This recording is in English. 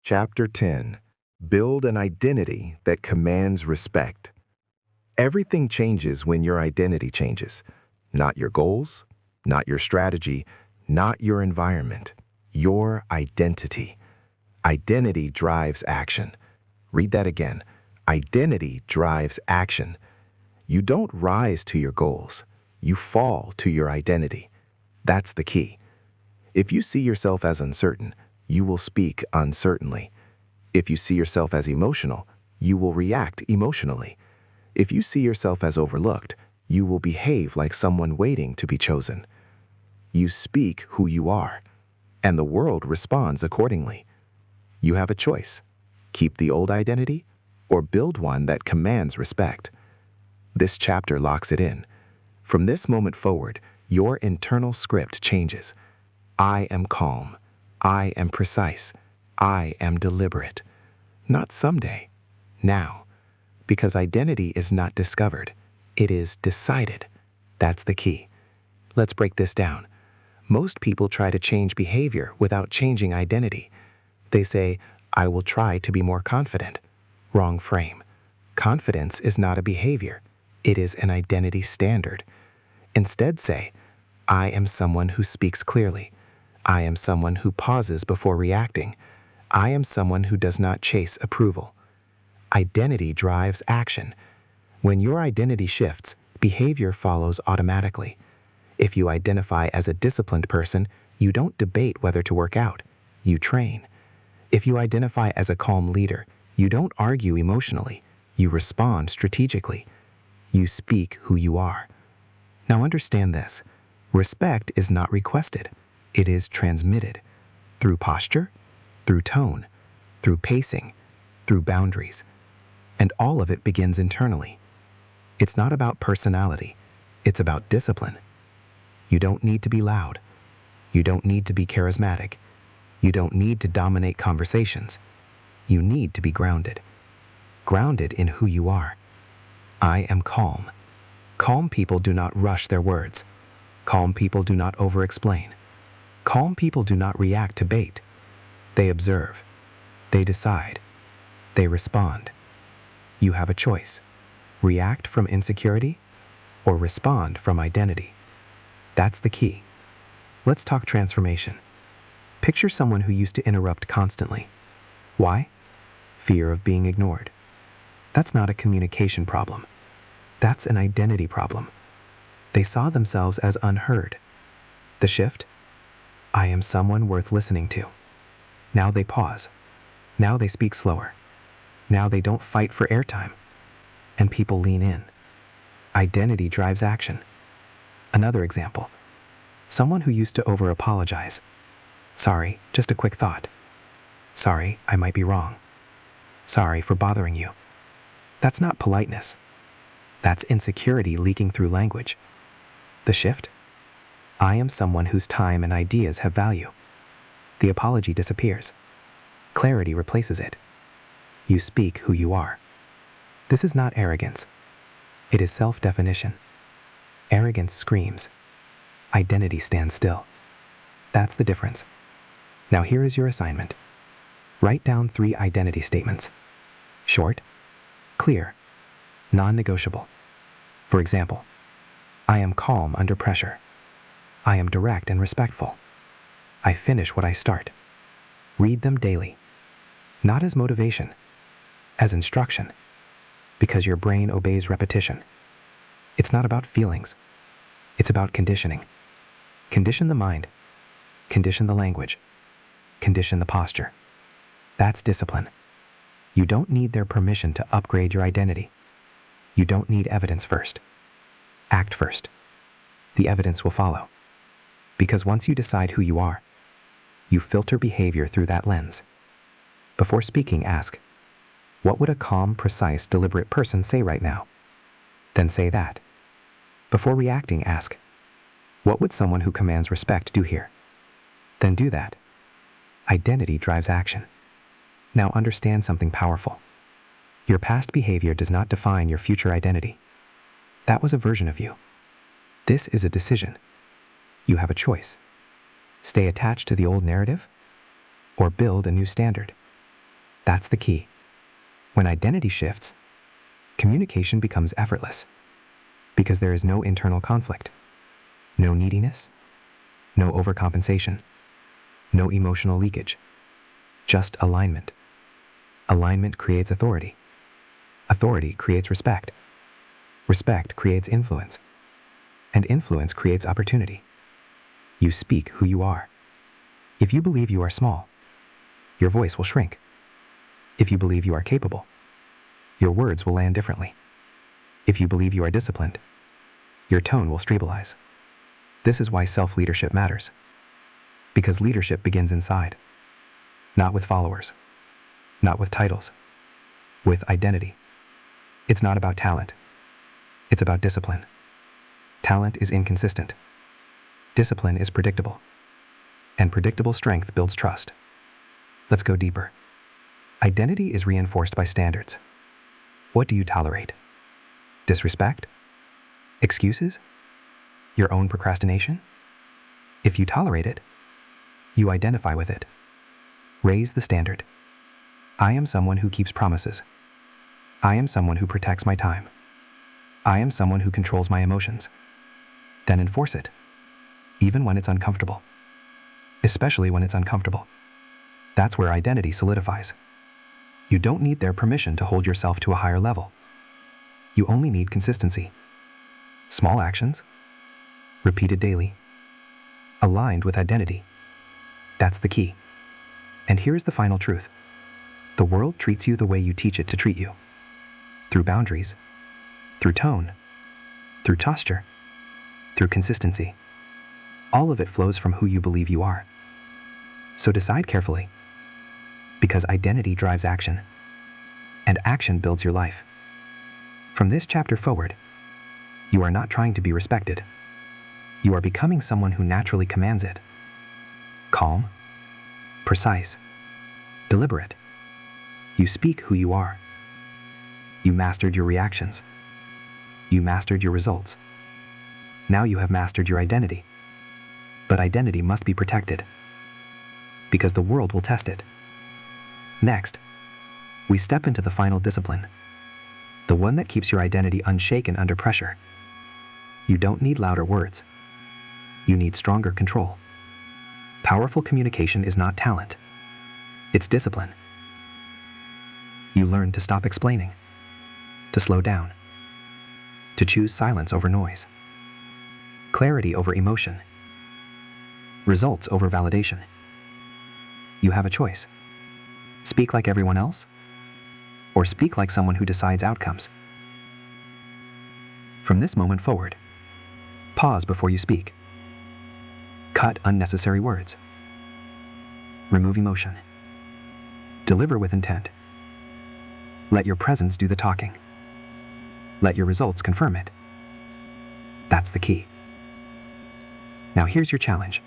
Chapter 10. Build an identity that commands respect. Everything changes when your identity changes. Not your goals, not your strategy, not your environment. Your identity. Identity drives action. Read that again. Identity drives action. You don't rise to your goals. You fall to your identity. That's the key. If you see yourself as uncertain, you will speak uncertainly. If you see yourself as emotional, you will react emotionally. If you see yourself as overlooked, you will behave like someone waiting to be chosen. You speak who you are, and the world responds accordingly. You have a choice. Keep the old identity or build one that commands respect. This chapter locks it in. From this moment forward, your internal script changes. I am calm. I am precise. I am deliberate. Not someday, now. Because identity is not discovered. It is decided. That's the key. Let's break this down. Most people try to change behavior without changing identity. They say, I will try to be more confident. Wrong frame. Confidence is not a behavior. It is an identity standard. Instead say, I am someone who speaks clearly. I am someone who pauses before reacting. I am someone who does not chase approval. Identity drives action. When your identity shifts, behavior follows automatically. If you identify as a disciplined person, you don't debate whether to work out. You train. If you identify as a calm leader, you don't argue emotionally. You respond strategically. You speak who you are. Now understand this. Respect is not requested. It is transmitted through posture, through tone, through pacing, through boundaries. And all of it begins internally. It's not about personality. It's about discipline. You don't need to be loud. You don't need to be charismatic. You don't need to dominate conversations. You need to be grounded. Grounded in who you are. I am calm. Calm people do not rush their words. Calm people do not overexplain. Calm people do not react to bait. They observe. They decide. They respond. You have a choice. React from insecurity or respond from identity. That's the key. Let's talk transformation. Picture someone who used to interrupt constantly. Why? Fear of being ignored. That's not a communication problem. That's an identity problem. They saw themselves as unheard. The shift? I am someone worth listening to. Now they pause. Now they speak slower. Now they don't fight for airtime. And people lean in. Identity drives action. Another example. Someone who used to over-apologize. Sorry, just a quick thought. Sorry, I might be wrong. Sorry for bothering you. That's not politeness. That's insecurity leaking through language. The shift? I am someone whose time and ideas have value. The apology disappears. Clarity replaces it. You speak who you are. This is not arrogance. It is self-definition. Arrogance screams. Identity stands still. That's the difference. Now here is your assignment. Write down 3 identity statements. Short, clear, non-negotiable. For example, I am calm under pressure. I am direct and respectful. I finish what I start. Read them daily. Not as motivation, as instruction. Because your brain obeys repetition. It's not about feelings. It's about conditioning. Condition the mind. Condition the language. Condition the posture. That's discipline. You don't need their permission to upgrade your identity. You don't need evidence first. Act first. The evidence will follow. Because once you decide who you are, you filter behavior through that lens. Before speaking, ask, what would a calm, precise, deliberate person say right now? Then say that. Before reacting, ask, what would someone who commands respect do here? Then do that. Identity drives action. Now understand something powerful. Your past behavior does not define your future identity. That was a version of you. This is a decision. You have a choice. Stay attached to the old narrative or build a new standard. That's the key. When identity shifts, communication becomes effortless because there is no internal conflict, no neediness, no overcompensation, no emotional leakage, just alignment. Alignment creates authority. Authority creates respect. Respect creates influence. And influence creates opportunity. You speak who you are. If you believe you are small, your voice will shrink. If you believe you are capable, your words will land differently. If you believe you are disciplined, your tone will stabilize. This is why self-leadership matters. Because leadership begins inside. Not with followers. Not with titles. With identity. It's not about talent. It's about discipline. Talent is inconsistent. Discipline is predictable. And predictable strength builds trust. Let's go deeper. Identity is reinforced by standards. What do you tolerate? Disrespect? Excuses? Your own procrastination? If you tolerate it, you identify with it. Raise the standard. I am someone who keeps promises. I am someone who protects my time. I am someone who controls my emotions. Then enforce it, even when it's uncomfortable. Especially when it's uncomfortable. That's where identity solidifies. You don't need their permission to hold yourself to a higher level. You only need consistency. Small actions, repeated daily, aligned with identity. That's the key. And here's the final truth. The world treats you the way you teach it to treat you. Through boundaries, through tone, through posture, through consistency. All of it flows from who you believe you are. So decide carefully. Because identity drives action, and action builds your life. From this chapter forward, you are not trying to be respected. You are becoming someone who naturally commands it. Calm, precise, deliberate. You speak who you are. You mastered your reactions. You mastered your results. Now you have mastered your identity. But identity must be protected, because the world will test it. Next, we step into the final discipline, the one that keeps your identity unshaken under pressure. You don't need louder words. You need stronger control. Powerful communication is not talent. It's discipline. You learn to stop explaining, to slow down, to choose silence over noise, clarity over emotion, results over validation. You have a choice. Speak like everyone else, or speak like someone who decides outcomes. From this moment forward, pause before you speak. Cut unnecessary words. Remove emotion. Deliver with intent. Let your presence do the talking. Let your results confirm it. That's the key. Now here's your challenge.